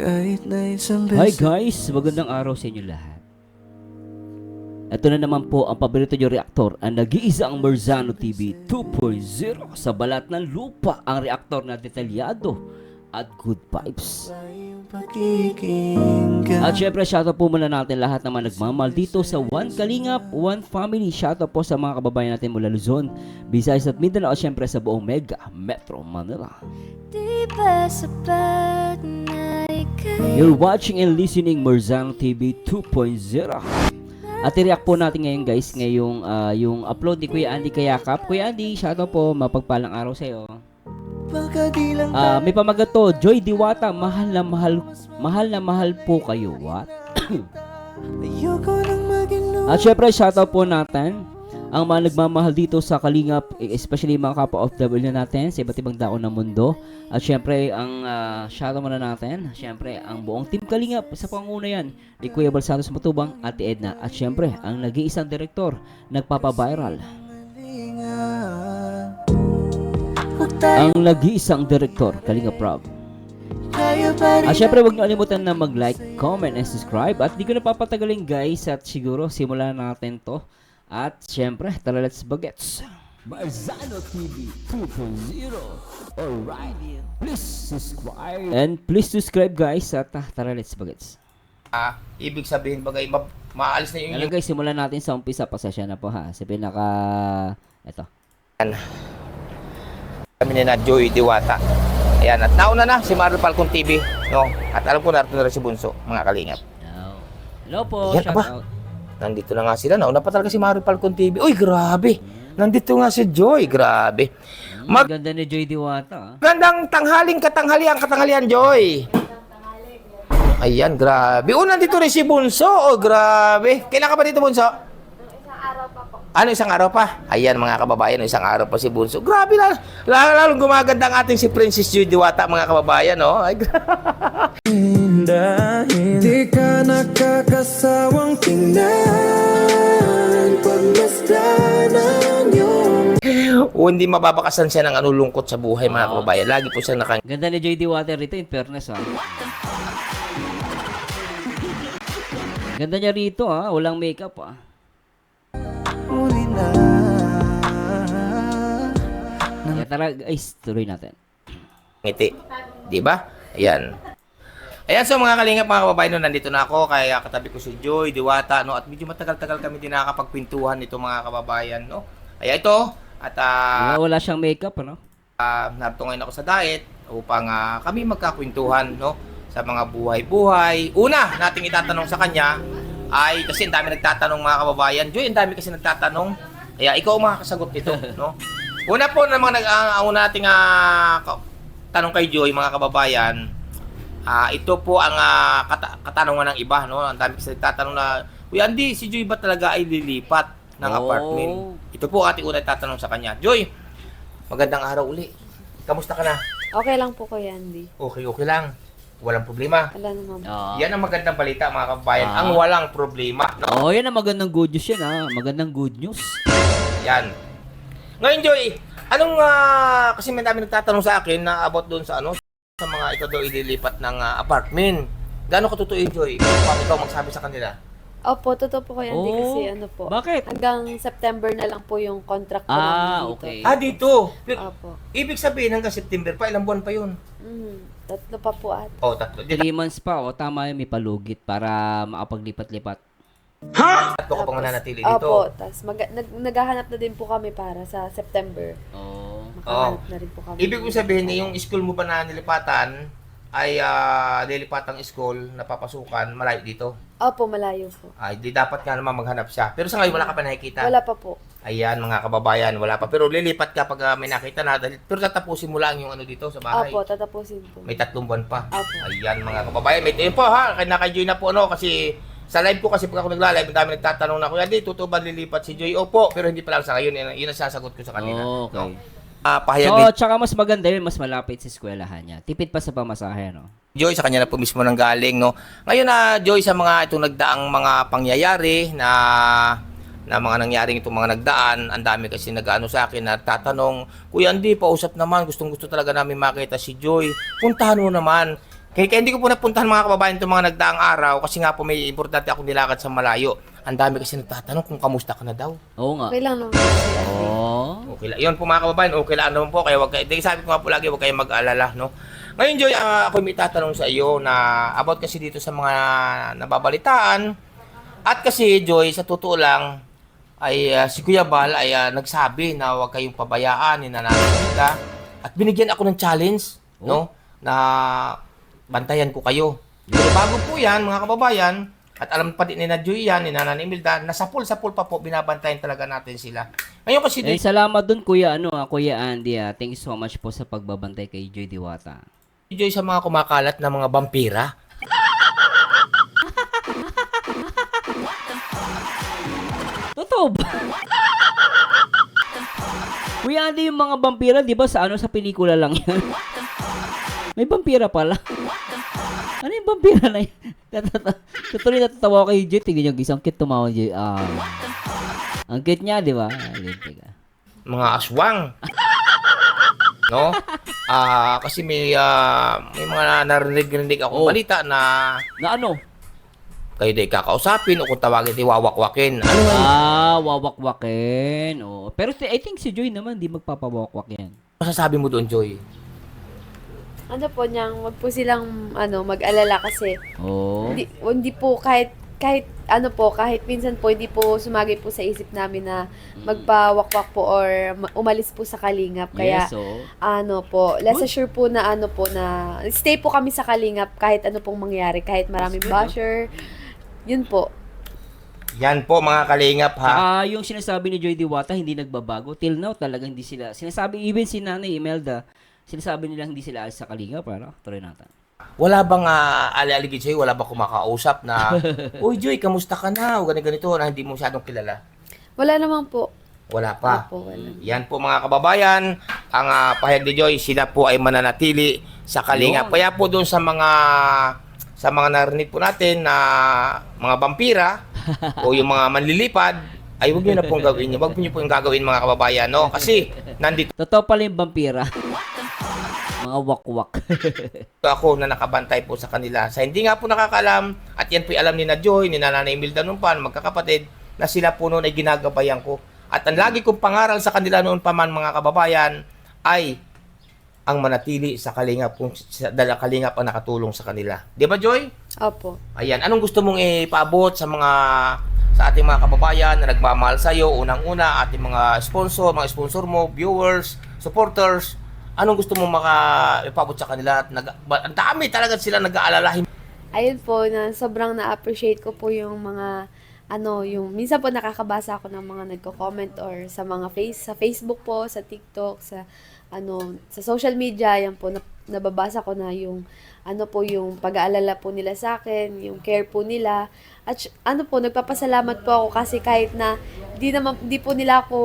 Kahit na isang Hi beses guys, magandang araw sa inyo lahat. Ito na naman po ang paborito nyo reaktor, ang nag-iisang Marzano TV 2.0 sa balat ng lupa, ang reaktor na detalyado at good vibes. tayong pakikinggan. At syempre, shoutout po muna natin lahat naman nagmamahal dito sa One Kalingap, One Family. Shoutout po sa mga kababayan natin mula Luzon, Visayas at Mindanao at syempre sa buong Mega Metro Manila. Di ba sapat na ika'y You're watching and listening Marzano TV 2.0. At i-react po natin ngayon guys, ngayong yung upload ni Kuya Andy Kayakap. Kuya Andy, shoutout po, mapagpalang araw sa iyo. Baka di lang May pamagat to, Joy Diwata, mahal na mahal po kayo. What? ayoko nang maging At syempre, shoutout po natin ang mga nagmamahal dito sa Kalingap, especially mga kapwa OFW natin sa iba't ibang daon ng mundo. At syempre, ang shoutout muna natin, syempre, ang buong Team Kalingap sa panguna yan ni Kuya Balsatos Matubang, Ate Edna. At syempre, ang nag-iisang direktor, nagpapa-viral. malingan. Huwag tayo Ang nag-iisang direktor, Kalingap Rob. kaya pa rin At syempre, huwag niyo kalimutan na mag-like, comment, and subscribe. At di ko na papatagalin guys, at siguro simulan natin to. At syempre, tara let's bagets. Marzano TV 2.0. Alright. Please subscribe. And please subscribe guys. At tara let's bagets. Ibig sabihin bagay maalis na yung Ngayon guys, simulan natin sa umpisa. Pasensya na po ha. Sa pinaka... Ito. kami ni na Joy Diwata. Ayan, at nauna na si Mario Falcon TV, no? At alam ko narito na rin si Bunso, mga kalingap. Hello po. Yan, Shout aba. out. Nandito na nga sila, nauna pa talaga si Mario Falcon TV. Uy, grabe! Nandito nga si Joy, grabe. Ganda ni Joy Diwata. Magandang katanghalian, Joy. Ayan, grabe. Nandito rin si Bunso, grabe. Kailan ka ba dito, Bunso? Isang araw pa? Ayan mga kababayan, isang araw pa si Bunso. Grabe na, lalong gumaganda ang ating si Princess Joy Diwata, mga kababayan, no? Ay, dahil di ka nakakasawang tingnan pagmasdan ang iyong hindi mababakasan siya ng lungkot sa buhay, mga kababayan. Lagi po siya Ganda ni Joy Diwata rito, in fairness ha. Ganda niya rito ha, walang makeup ha. uli na. Kaya tara guys, tuloy natin. ngiti. Di ba? Ayan. Ayan, so mga kalingap, mga kababayan, no, nandito na ako. Kaya katabi ko si Joy Diwata, no? At medyo matagal-tagal kami din nakakapagpintuhan nito, mga kababayan, no? Kaya ito, at Wala siyang makeup ano? narito ngayon ako sa diet upang kami magkakwentuhan, no? Sa mga buhay-buhay. Una, nating itatanong sa kanya ay, kasi ang dami nagtatanong, mga kababayan. Joy, ang dami kasi nagtatanong. Kaya ikaw ang makakasagot nito, no? Una po namang ang nating tanong kay Joy, mga kababayan. Ito po ang katanungan ng iba, no? Ang dami kasi nagtatanong na, Uy, Andy, si Joy ba talaga ay lilipat ng apartment? Ito po ating unang tatanong sa kanya. Joy, magandang araw uli. Kamusta ka na? Okay lang po, Kuya Andy. Okay lang. Walang problema. Wala naman. Yan ang magandang balita, mga kababayan. Ang walang problema. No? Yan ang magandang good news yan ha. Magandang good news. Yan. Ngayon, Joy, anong, kasi may dami nagtatanong sa akin na about doon sa sa mga ito daw ililipat ng apartment. Gaano katotoo yun, Joy? Bakit ikaw magsabi sa kanila? Opo, totoo po, Kuya Andy, kasi ano po. Bakit? Hanggang September na lang po yung contract ko namin dito. Okay. Dito. Opo. Ibig sabihin hanggang September pa, ilang buwan pa yun? Tatlo pa po at. Tatlo. 3 months pa tama yun, may palugit para makapaglipat-lipat. Tatlo ka pang mananatili dito. Opo, tas naghahanap na din po kami para sa September. Makahanap na rin po kami. Ibig sabihin na yung school mo ba na nilipatan ay nilipatang school na papasukan malayo dito? Opo, malayo po. Di dapat nga naman maghanap siya. Pero sa ngayon wala ka pa nakikita. Wala pa po. Ayan, mga kababayan, wala pa. Pero lilipat ka pag may nakita na. Pero tatapusin mo lang yung dito sa bahay. Opo, tatapusin po. May 3 buwan pa. Opo. Ayan, mga kababayan. Yun po ha, naka-join na po kasi sa live ko kasi pag ako nagla-live, ang dami nagtatanong na, Kuya, di, totoo ba lilipat si Joy? Opo, pero hindi pa lang sa ngayon. Yun ang sasagot ko sa kanila. Okay. Pahayag So, ni tsaka mas maganda yun, mas malapit sa eskwelahan niya. Tipid pa sa pamasahe, no? Joy, sa kanya na po mismo nang galing, no? Ngayon Joy, sa mga itong nagdaang mga pangyayari na mga nangyaring itong mga nagdaan, ang dami kasi nag-ano sa akin na tatanong, Kuya Andy, pausap naman, gustong-gusto talaga namin makita si Joy. Puntahan mo naman. Kaya hindi ko po napuntahan mga kababayan itong mga nagdaang araw kasi nga po may importante akong nilakad sa malayo. Ang dami kasi nagtatanong kung kamusta ka na daw. Oo nga. Okay lang naman po si ate. Oh. Okay lang. Yun po mga kababayan, okay lang naman po. Kaya wag kayo, sabi ko nga po lagi, wag kayong mag-alala, no? Ngayon, Joy, ako may tatanong sa iyo na about kasi dito sa mga nababalitaan. At kasi, Joy, sa totoo lang, ay si Kuya Bal ay nagsabi na huwag kayong pabayaan, ninananalig ka. At binigyan ako ng challenge, no? Na bantayan ko kayo. Pero bago po yan, mga kababayan, at alam pa din ni na Joy yan, ni Nanay Imelda, na sapul pa po, binabantayan talaga natin sila. Ngayon kasi, Eh, salamat dun, Kuya, Kuya Andy. Thank you so much po sa pagbabantay kay Joy Diwata. Joy, sa mga kumakalat na mga vampira, Totoo ba? Kuya Andy, yung mga vampira, di ba sa pelikula lang yan? May vampira pala. Ano yung vampira na yun? Tutuloy natatawa ko kay Joy. Tignan yung gisang cute tumawa Joy. Ang cute niya, di ba? mga aswang. No? Kasi may mga narinig ako balita na Na ano? kayo di kakausapin o kung tawagin di wawakwakin. Ano nga yun? Wawakwakin. Oh. Pero I think si Joy naman, di magpapawakwak yan. Masasabi mo doon, Joy? Ano po niyang, wag po silang mag-alala kasi Oh. hindi po kahit kahit minsan po hindi po sumagay po sa isip namin na magpawakwak po or umalis po sa Kalingap. Kaya Yes, oh. less assured po na na stay po kami sa Kalingap kahit ano pong mangyari, kahit maraming basher. Yun po. Yan po mga kalingap ha. Yung sinasabi ni Joy Diwata, hindi nagbabago. Till now, talaga hindi sila. Sinasabi, even si Nanay Imelda, sinasabi nila hindi sila alis sa Kalinga. Para, tuloy natin. Wala bang ali-aligid sa'yo? Wala bang kumakausap na, uy Joy, kamusta ka na? O ganito na hindi mo masyadong kilala. Wala naman po. Wala pa. Opo, wala. Yan po mga kababayan, ang pahayag ni Joy, sila po ay mananatili sa Kalingap. Yun. Kaya po doon sa mga narinig po natin na mga vampira o yung mga manlilipad, ay huwag nyo na pong gawin. Huwag nyo pong gagawin mga kababayan, no? Kasi nandito Totoo pala yung vampira. Mga wakwak. ako na nakabantay po sa kanila. Sa hindi nga po nakakalam, at yan po alam ni na Joy, ni Nanay Imelda noon pa, magkakapatid, na sila po noon ay ginagabayan ko. At ang lagi kong pangaral sa kanila noon pa man mga kababayan, ay ang manatili sa Kalingap kung dala Kalingap ang nakatulong sa kanila. Di ba, Joy? Opo. Ayan, anong gusto mong ipaabot sa ating mga kababayan na nagmamahal sa iyo? Unang-una, ating mga sponsor mo, viewers, supporters. Anong gusto mong ipaabot sa kanila? Ang dami talaga sila nag-aalala. Ayun po, na sobrang na-appreciate ko po yung mga yung minsan po nakakabasa ako ng mga nagko-comment or sa mga sa Facebook po, sa TikTok, sa sa social media, yan po nababasa ko na yung yung pag-aalala po nila sa akin, yung care po nila. At nagpapasalamat po ako kasi kahit na di po nila ako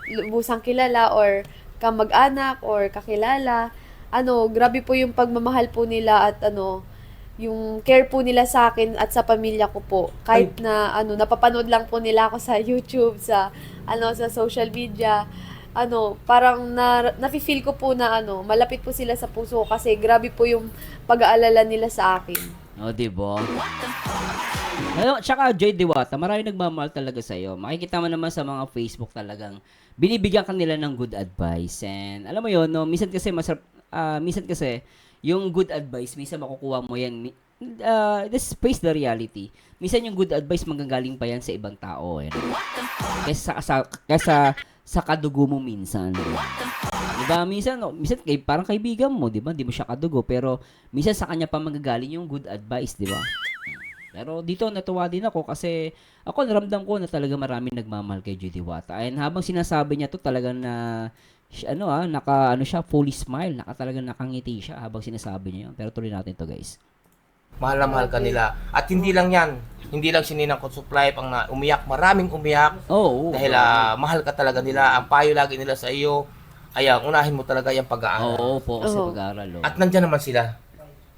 lubusang kilala or kamag-anak or kakilala, grabe po yung pagmamahal po nila at yung care po nila sa akin at sa pamilya ko po. Kahit na napapanood lang po nila ako sa YouTube, sa sa social media, parang nafi-feel ko po na malapit po sila sa puso ko kasi grabe po yung pag-aalala nila sa akin. Diba? Tsaka Joy Diwata, marami nagmamahal talaga sa'yo. Makikita mo naman sa mga Facebook talagang binibigyan ka nila ng good advice. And alam mo yun, minsan kasi yung good advice, minsan makukuha mo yan. This face the reality. Minsan yung good advice manggagaling pa yan sa ibang tao. Kesa sa kadugo mo minsan. Diba? Minsan parang kaibigan mo, diba? Di mo siya kadugo, pero minsan sa kanya pa manggagaling yung good advice, diba? Pero dito natuwa din ako kasi ako naramdam ko na talaga marami nagmamahal kay Joy Diwata. And habang sinasabi niya to talagang siya fully smile, talagang nakangiti siya habang sinasabi niya yun. Pero tuloy natin to, guys. Mahal na mahal ka nila. At hindi lang yan. Hindi lang si Ninang Supply ang umiyak. Maraming umiyak. Dahil mahal ka talaga nila. Ang payo lagi nila sa iyo ay unahin mo talaga yung pag-aaral. Oo po, kasi pag-aaral. At nandyan naman sila.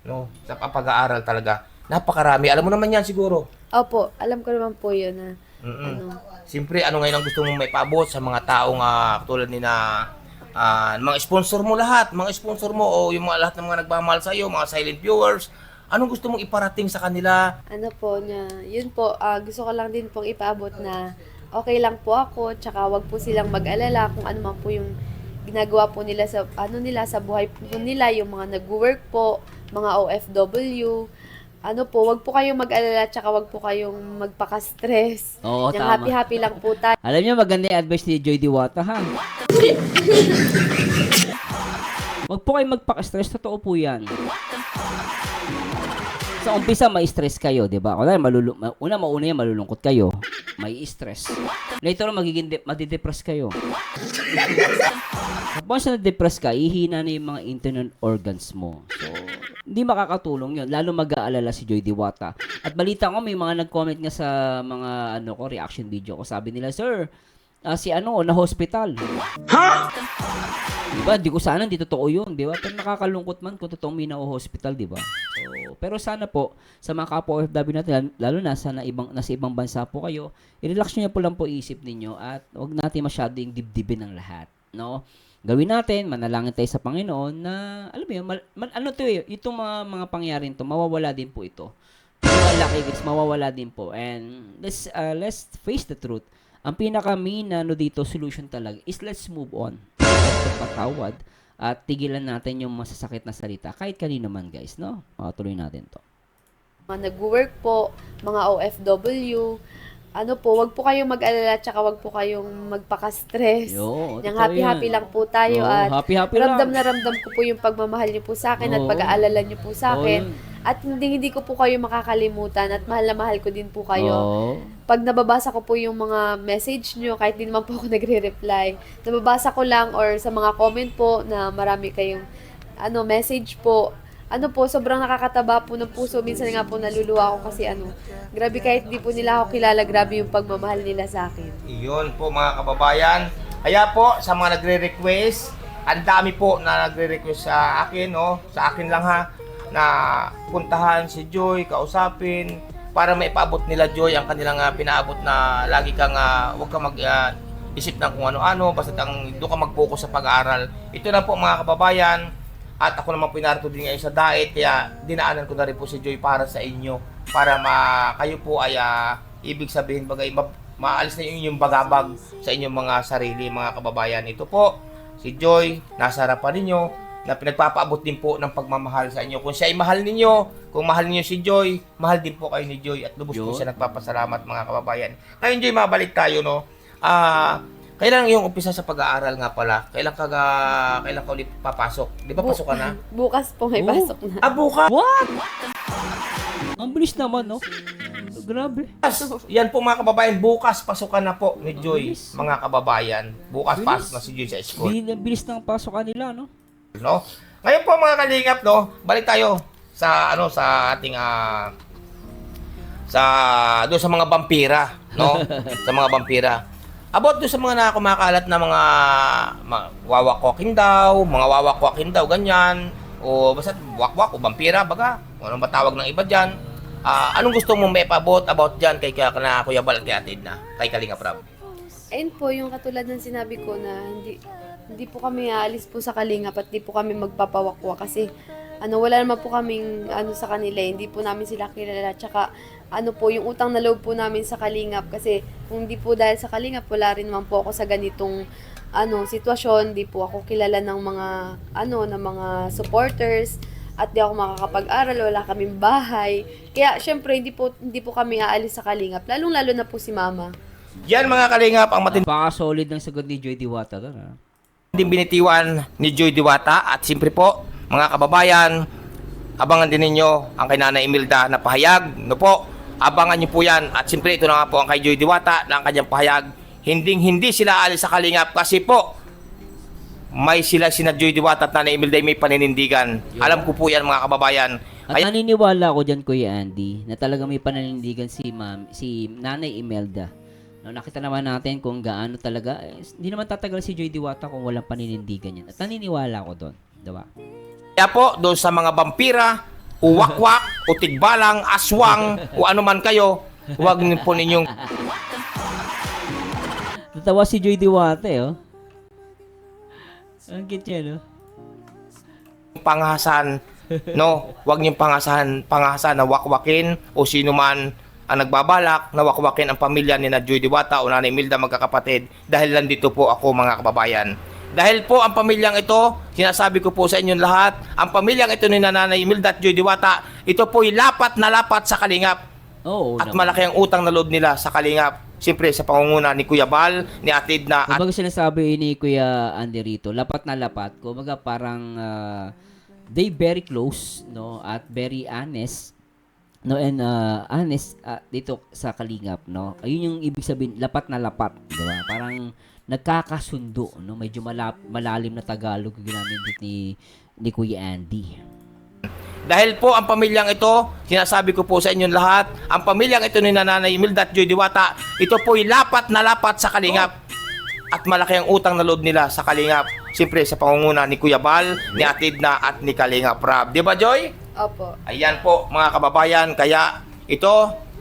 No? Sa pag-aaral talaga. Napakarami. Alam mo naman yan siguro. Opo, alam ko naman po yun na Siyempre, ngayon ang gusto mong may paabot sa mga taong katulad ni na mga sponsor mo lahat, mga sponsor mo o yung mga lahat ng mga nagmamahal sa iyo, mga silent viewers, anong gusto mong iparating sa kanila? Ano po na, yun po, gusto ko lang din pong ipaabot na okay lang po ako, tsaka wag po silang mag-alala kung ano man po yung ginagawa po nila sa sa buhay po nila, yung mga nag-work po, mga OFW. Ano po, wag po kayong mag-alala, tsaka wag po kayong magpaka-stress. Oo, Yung tama. happy-happy lang po tayo. Alam niyo, maganda yung advice ni Joy Diwata, ha? Wag po kayo magpaka-stress, totoo po yan. Sa umpisa, may stress kayo, di ba? Una, mauna yan, malulungkot kayo. May stress. Later on, madidepress kayo. Once na depress ka, ihina na yung mga internal organs mo. So, hindi makakatulong yun. Lalo mag-aalala si Joy Diwata. At balita ko, may mga nag-comment nga sa mga reaction video ko. Sabi nila, sir, si na-hospital. Ha? Diba? Di ko sana, hindi totoo yun. Diba? Pero nakakalungkot man kung totoong may na-hospital, diba? So, pero sana po, sa mga kapwa OFW natin, lalo na nasa ibang bansa po kayo, i-relax nyo po lang po isip ninyo at huwag natin masyadong dibdibin ng lahat. No? Gawin natin, manalangin tayo sa Panginoon na, alam mo yun, itong mga pangyarin to, mawawala din po ito. Malaki guys, mawawala din po. And let's face the truth. Ang pinaka-main dito, solution talaga is let's move on. Pagpatawad at tigilan natin yung masasakit na salita. Kahit kanino man guys, no? Tuloy natin to. Mga nag-work po, mga OFW, wag po kayong mag-alala, tsaka wag po kayong magpaka-stress. Yo, Yung totoo happy-happy yan. lang po tayo Oo, at happy-happy ramdam lang. na ramdam ko po yung pagmamahal niyo po sa akin at Oo. pag-aalala niyo po sa Oo, akin. yun. At hindi ko po kayo makakalimutan at mahal na mahal ko din po kayo. Oo. Pag nababasa ko po yung mga message niyo, kahit di naman po ako nagre-reply, nababasa ko lang or sa mga comment po na marami kayong message po. Sobrang nakakataba po ng puso. Minsan nga po naluluwa ako kasi grabe kahit di po nila ako kilala, grabe yung pagmamahal nila sa akin. Iyon po mga kababayan. Kaya po sa mga nagre-request, ang dami po na nagre-request sa akin, no? Sa akin lang ha, na puntahan si Joy, kausapin, para maipaabot nila Joy ang kanilang pinaabot na lagi kang, huwag kang isip ng kung ano-ano, basta doon ka mag-focus sa pag-aaral. Ito na po mga kababayan, at ako naman pinarito din ngayon sa diet, kaya dinaanan ko na rin po si Joy para sa inyo, para kayo po ay ibig sabihin bagay, maalis na yung bagabag sa inyong mga sarili mga kababayan. Ito po, si Joy, nasa harapan ninyo, na pinagpapaabot din po ng pagmamahal sa inyo. Kung siya ay mahal ninyo, kung mahal ninyo si Joy, mahal din po kayo ni Joy at lubos po siya nagpapasalamat mga kababayan. Ngayon Joy, mabalik tayo, no? Kailan yung umpisa sa pag-aaral nga pala? Kailan ka ulit papasok? Di ba pasok ka na? Bukas po may pasok na. Bukas! What? Ang bilis naman, no? Grabe. Yan po mga kababayan, bukas pasok ka na po ni Joy, bilis. mga kababayan. Bukas Bilis. pasok na si Joy sa school. Bilis ng pasokan nila, no? No? Ngayon po mga kalingap, no? Balik tayo sa sa ating doon sa mga vampira, no? Sa mga vampira. About doon sa mga kumakalat na mga wawakwakin daw, ganyan. O basta wakwak o vampira, baga. O anong batawag ng iba dyan. Anong gusto mong maipabot about dyan kay Kuya Bal at kay Atid na? Kay Kalinga Prab? Ayun po, yung katulad ng sinabi ko na hindi po kami aalis po sa Kalingap at hindi po kami magpapawakwa kasi wala naman po kaming sa kanila, hindi po namin sila kilala. Tsaka yung utang na loob po namin sa Kalingap kasi kung hindi po dahil sa Kalingap, wala rin naman po ako sa ganitong sitwasyon, hindi po ako kilala ng mga ng mga supporters at di ako makakapag-aral, wala kaming bahay. Kaya syempre hindi po kami aalis sa Kalingap, lalong-lalo na po si Mama. Yan mga Kalingap, ang Napaka-solid ng sagot ni Joy Diwata doon, ha? matinding binitiwan ni Joy Diwata at siyempre po mga kababayan, abangan din ninyo ang kay Nanay Imelda na pahayag, no po, abangan nyo po yan at siyempre ito na nga po ang kay Joy Diwata na ang kanyang pahayag, hindi sila alis sa Kalingap kasi po may sina Joy Diwata at Nanay Imelda may paninindigan. Alam ko po yan mga kababayan. At naniniwala ako dyan, Kuya Andy, na talaga may pananindigan si Nanay Imelda. No, nakita naman natin kung gaano talaga, hindi naman tatagal si Joy Diwata kung walang paninindigan yan. At naniniwala ako doon, diba? Kaya po, doon sa mga vampira, uwakwak, o tigbalang, aswang, o ano man kayo, huwag po ninyong Natawa si Joy Diwata, oh. Ang cute niya, no? Pangahasan, no? Huwag niyong pangahasan na wakwakin o sino man ang nagbabalak na wakwakin ang pamilya ni na Joy Diwata o Nanay Imelda magkakapatid dahil nandito po ako mga kababayan. Dahil po ang pamilyang ito, sinasabi ko po sa inyong lahat, ang pamilyang ito ni Nanay Imelda at Joy Diwata, ito po'y lapat na lapat sa Kalingap. Oo, At malaki ang utang na loob nila sa Kalingap. Siyempre sa pangunguna ni Kuya Bal, ni Ate Edna at Kumbaga sinasabi ni Kuya Andy rito, lapat na lapat. Kumbaga parang they very close, no? At very honest. No, and honest dito sa Kalingap, no? Ayun yung ibig sabihin, lapat na lapat, di ba? Parang nagkakasundo, no? Medyo malalim na Tagalog yung ginamit ni Kuya Andy. dahil po ang pamilyang ito, sinasabi ko po sa inyong lahat, ang pamilyang ito ni Nanay Imelda at Joy Diwata, ito po'y lapat na lapat sa Kalingap. At malaki ang utang na loob nila sa Kalingap. Siyempre sa pangunguna ni Kuya Bal, ni Ate Edna at ni Kalingap Rab. Di ba, Joy? Opo. Ayan po mga kababayan, kaya ito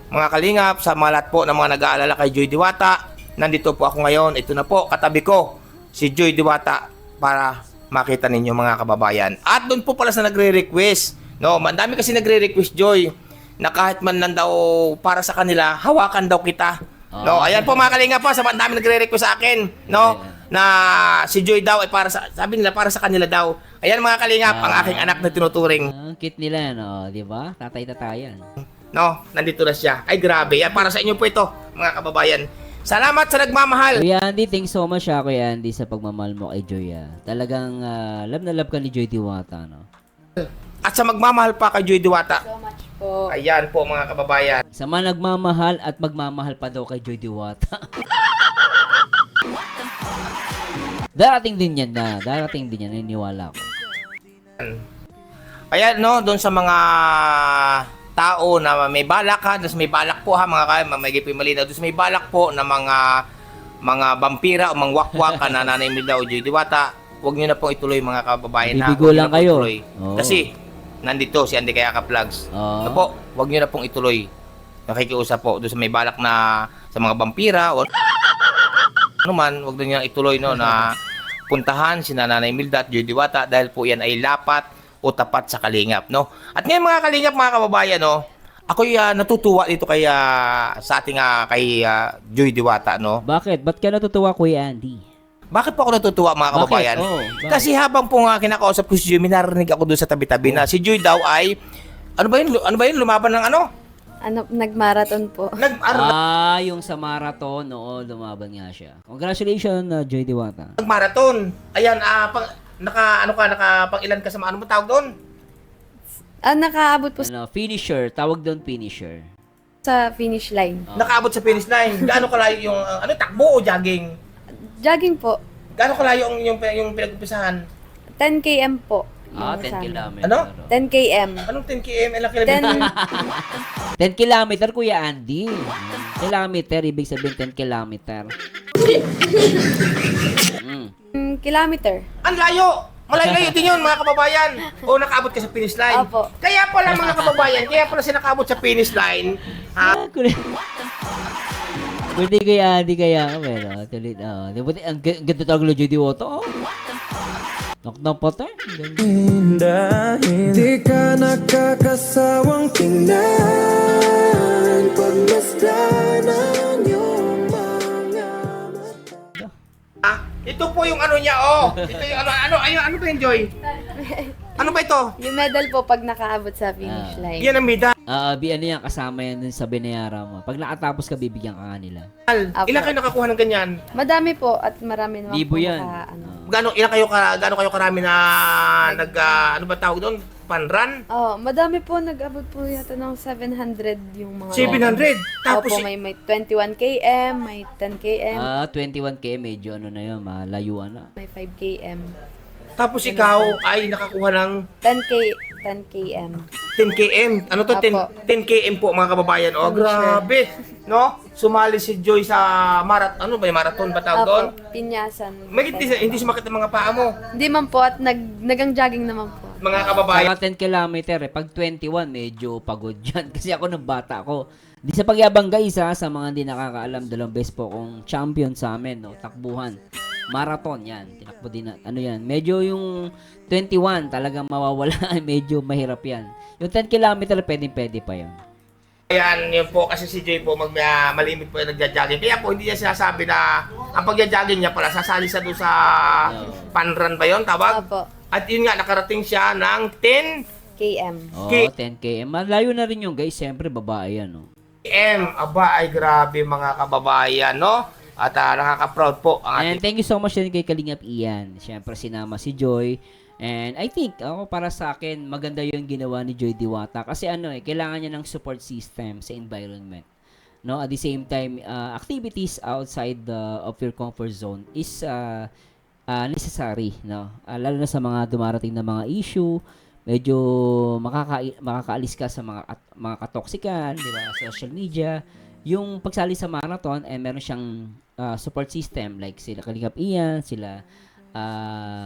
mga Kalingap, sa mga lahat po ng mga nag-aalala kay Joy Diwata, nandito po ako ngayon. Ito na po, katabi ko si Joy Diwata para makita ninyo mga kababayan. At doon po pala sa nagre-request, no, mandami kasi nagre-request, Joy, na kahit man lang daw para sa kanila, hawakan daw kita. No, ayan po mga Kalingap po, sa mandami nagre-request sa akin, no, na si Joy daw ay para sa, sabi nila para sa kanila daw. Ayan mga Kalingap, ang aking anak na tinuturing. Ang cute nila, no? Di ba? Tatay-tatayan. No, nandito na siya. Ay grabe, yan para sa inyo po ito, mga kababayan. Salamat sa nagmamahal. Kuya Andy, thanks so much Kuya Andy sa pagmamahal mo kay Joy. Talagang love na love ka ni Joy Diwata, no? At sa magmamahal pa kay Joy Diwata. So much po. Ayan po mga kababayan. Sa mga nagmamahal at magmamahal pa daw kay Joy Diwata. Darating din yan na. Darating din yan. Naniniwala ko. Kaya no, doon sa mga tao na may balak ha, doon sa may balak po ha mga kaya, may gipoy malinaw, doon sa may balak po na mga vampira o mga wakwak na Nanay Imelda o Joy Diwata, huwag nyo na pong ituloy mga kababayan ha. Bibigo Huwag nyo lang na pong kayo. ituloy. Oo. Kasi nandito si Andy Kayaka Vlogs. Oo. Ano po, huwag nyo na pong ituloy. Nakikiusap po doon sa may balak na sa mga vampira o ano man, huwag nyo na ituloy no na puntahan si Nanay Imelda at Joy Diwata dahil po yan ay lapat o tapat sa Kalingap, no? At ngayon mga Kalingap, mga kababayan, no? Ako'y natutuwa dito kay sa ating kay Joy Diwata, no? Bakit? Ba't ka natutuwa Kuya Andy? Bakit po ako natutuwa mga kababayan? Bakit? Oh, bakit? Kasi habang po nga kinakausap ko si Joy, minarinig ako doon sa tabi-tabi na si Joy daw ay ano ba yun lumaban ng ano? Ano, nag-marathon po. Yung sa marathon, oo, lumaban nga siya. Congratulations, Joy Diwata. Nag-marathon. Ayan, pang ilan ka sa ano mo tawag doon? Nakaabot po Finisher, tawag doon finisher. sa finish line. Nakaabot sa finish line. Gaano kalayo yung takbo o jogging? Jogging po. Gaano kalayo yung pinag-umpisahan? 10 km po. 10 Yung kilometer. Ano? 10 km. Anong 10 km? Ilang kilometer? 10 kilometer, Kuya Andy. Kilometer, ibig sabihin 10 kilometer. 10 kilometer. Ang layo! Malayo din yun mga kababayan. O nakaabot ka sa finish line. Opo. Kaya pala mga kababayan, kaya pala siya nakaabot sa finish line. Pwede Kuya Andy kaya. Pero, tuloy na. Ang ganda talaga ng Joy Diwata. Knock-knock pa tayo. Dahil di ka nakakasawang tingnan pagmasdan ang iyong mga mata. Ito po yung ano niya, Ito yung ano ba yun, Joy? Ano ba ito? Yung medal po pag nakaabot sa finish line. Yan ang medal. Ano yan, kasama yan dun sa binayara mo. Pag nakatapos ka, bibigyan ka nila. Apo. Ilan kayo nakakuha ng ganyan? Madami po at marami naman Libo po yan. Gaano kayo karami na ano ba tawag doon? Panran? Madami po. Nag-abot po yata ng 700 yung mga... 700. Tapos Opo, may 21 km, may 10 km, 21K, medyo ano na yun, malayuan na. may 5 km. tapos ikaw ay nakakuha ng 10 km. 10 km. Ano to? 10 Apo. km po mga kababayan. Grabe. No? Sumali si Joy sa ano ba yung marathon ba tawag doon? Opo, pinyasan. May hindi sumakit ang mga paa mo. Hindi man po at nagang jogging naman po. Mga kababayan. Saka 10 kilometer Pag 21, medyo pagod yan. Kasi ako nung bata ako. Di sa pagyabang guys sa mga hindi nakakaalam, 2 beses po akong champion sa amin, no? Takbuhan. Marathon, yan. Tinakbo din na, ano yan. Medyo yung 21, talagang mawawala. Medyo mahirap yan. Yung 10 kilometer, pwede pa yan. Ayan, yun po, kasi si Joy po, malimit po yung nagja-jogging. Kaya po, hindi niya sinasabi na ang pagja-jogging niya pala, sasali siya doon sa fun run ba yun, tawag? Opo. At yun nga, nakarating siya ng 10 KM. Oo, Okay. 10 km. Malayo na rin yung guys. Siyempre, babae yan, no? Aba, ay grabe mga kababayan, no? At nakaka-proud po ang And ating thank you so much din kay Kalingap Ian. Siyempre, sinama si Joy. And I think, ako para sa akin, maganda yung ginawa ni Joy Diwata. Kasi kailangan niya ng support system sa environment. No, at the same time, activities outside of your comfort zone is necessary, no? Lalo na sa mga dumarating na mga issue, medyo makakaalis ka sa mga katoksikan, di ba? Social media. Yung pagsali sa marathon, meron siyang support system like sila Kalingap Ian, sila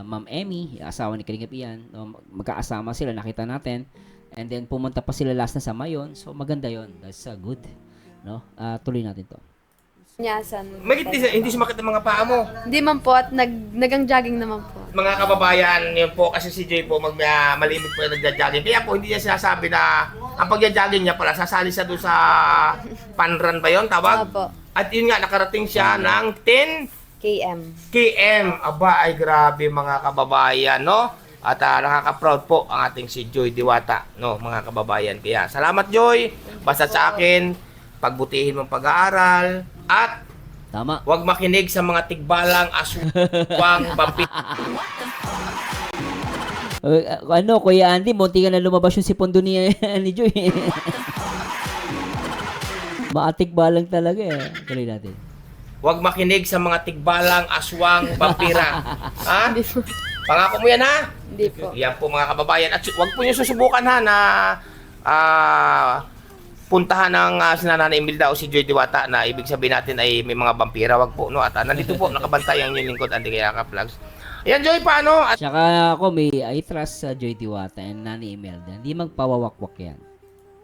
Ma'am Emmy, asawa ni Kalingap Ian, no? Magkaasama sila, nakita natin. And then pumunta pa sila last na sa Mayon. So maganda 'yon. That's good, no? Tuloy natin 'to. Nyasan. hindi sumakit ang mga paa mo. Hindi man po at nagang-jogging naman po. Mga kababayan, yun po, kasi si Joy po, malimit po yung nagja-jogging. Kaya po, hindi niya sinasabi na ang pagja-jogging niya pala, sasali siya doon sa fun run ba yun, tawag? Opo. At yun nga, nakarating siya ng 10 KM. Aba, ay grabe mga kababayan, no? At nakaka-proud po ang ating si Joy Diwata, no, mga kababayan. Kaya salamat, Joy. Basta sa akin, pagbutihin mong pag-aaral at Tama. huwag makinig sa mga tigbalang aswang vampiro. Kuya Andy, munti ka na lumabas yung sipondo ni Joy. Maatik balang talaga eh. Tuloy natin. Huwag makinig sa mga tigbalang aswang vampira. Ha? Hindi po. Pangako mo yan, ha? Hindi po. Yan po mga kababayan. At huwag po niyo susubukan, ha, na puntahan ng sinanana Imelda o si Joy Diwata na ibig sabihin natin ay may mga vampira. Wag po, no? At nandito po, nakabantay ang inyong lingkod, Andy Kayaka Vlogs. Ayan, Joy, paano? At Tsaka ako I trust sa Joy Diwata and Nani Imelda. Hindi magpawawakwak yan.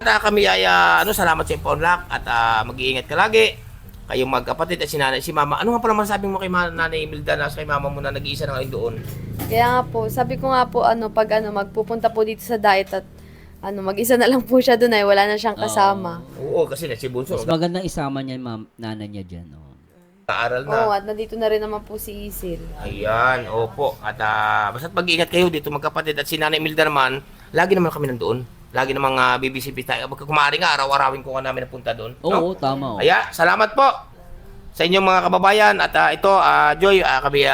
kami ay salamat sa Paulak at mag-iingat ka lagi. Kayong magkapatid at si Mama. Ano nga pala masasabi mo kay Nanay Imelda na kay Mama mo na nag-iisa na ngayon doon? Kaya nga po, sabi ko nga po, pag magpupunta po dito sa diet at mag-isa na lang po siya doon ay wala na siyang kasama. Oo, kasi na si Bunso. Mas magandang isama niya yung nana niya dyan. Oh. Naaral na. Oo, at nandito na rin naman po si Isil. Ayan, opo. At basta't mag-iingat kayo dito magkapatid. At si Nanay Imelda naman, lagi naman kami nandoon. Lagi namang bibisipit tayo. Pagka kumari nga, araw-arawin ko nga namin napunta doon. Oo, tama. Oh. Kaya, salamat po sa inyong mga kababayan. At ito, Joy, kami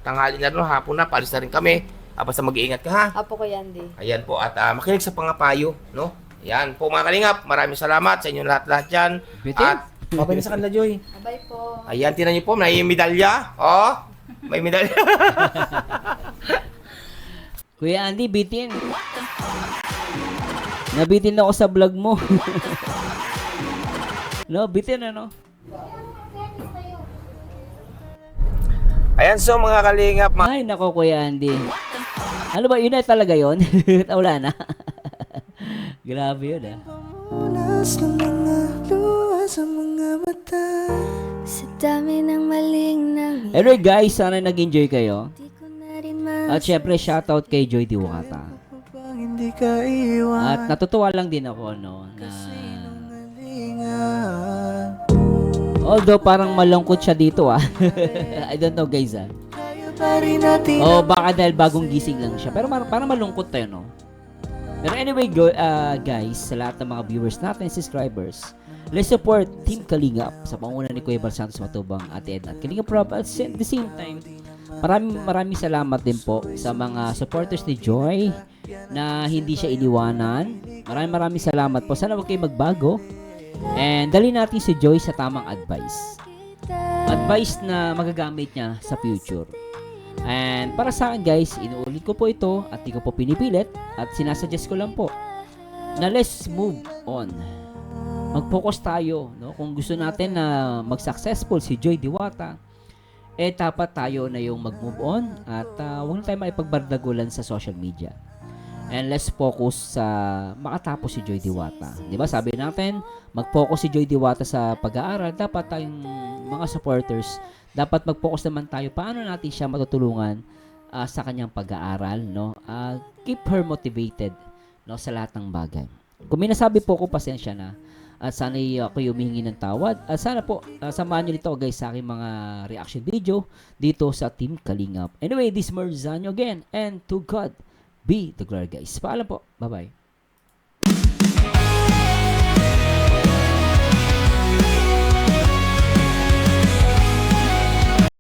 tanghali na rin, hapon na, palis na rin kami. Basta mag-iingat ka, ha? Apo ko Yandy. Ayan po, at makinig sa pangapayo, no? Ayan po mga kalingap, maraming salamat sa inyong lahat-lahat dyan. Bitin. At, babay na sa kanila, Joy. Bye po. Ayan, tinan niyo po, may medalya. Oh, may medalya. Kuya Andy, bitin. Nabitin ako sa vlog mo. No, bitin ano? Ayan, so mga kalingap, Ay, nako Kuya Andy. Ano ba, yun na talaga yun? Wala na. Grabe yun Unas ng mga luha sa mga mata. Sa dami ng maling nang Anyway guys, sana nag-enjoy kayo. di ko na rin ma At syempre, shoutout kay Joy Diwata. Upang hindi ka iwan. At natutuwa lang din ako, no, na Lingan. although parang malungkot siya dito, I don't know guys, Kaya pa rin natin O baka dahil bagong gising lang siya. Pero parang malungkot tayo, no? Pero anyway, guys, sa lahat ng mga viewers natin, subscribers, let's support Team Kalingap sa panguna ni Kuya Bal Santos Matubang, Ate Edna at Kalingap Rob. At the same time, maraming salamat din po sa mga supporters ni Joy na hindi siya iniwanan. Maraming salamat po. Sana huwag kayo magbago. And dali natin si Joy sa tamang advice. Advice na magagamit niya sa future. And para sa akin guys, inuulit ko po ito at di ko po pinipilit at sinasuggest ko lang po na let's move on. Mag-focus tayo, no? Kung gusto natin na mag-successful si Joy Diwata, dapat tayo na yung mag-move on at huwag na tayo maipagbardagulan sa social media. And let's focus sa makatapos si Joy Diwata. Di ba sabi natin, mag-focus si Joy Diwata sa pag-aaral. Dapat tayong mga supporters, dapat mag-focus naman tayo paano natin siya matutulungan sa kanyang pag-aaral, no? Keep her motivated, no, sa lahat ng bagay. Kung may nasabi po ko, pasensya na. At sana ako humihingi ng tawad. At sana po, samahan nyo dito guys sa aking mga reaction video dito sa Team Kalingap. Anyway, this is Marzano again. And to God be the glory guys. Paalam po. Bye-bye.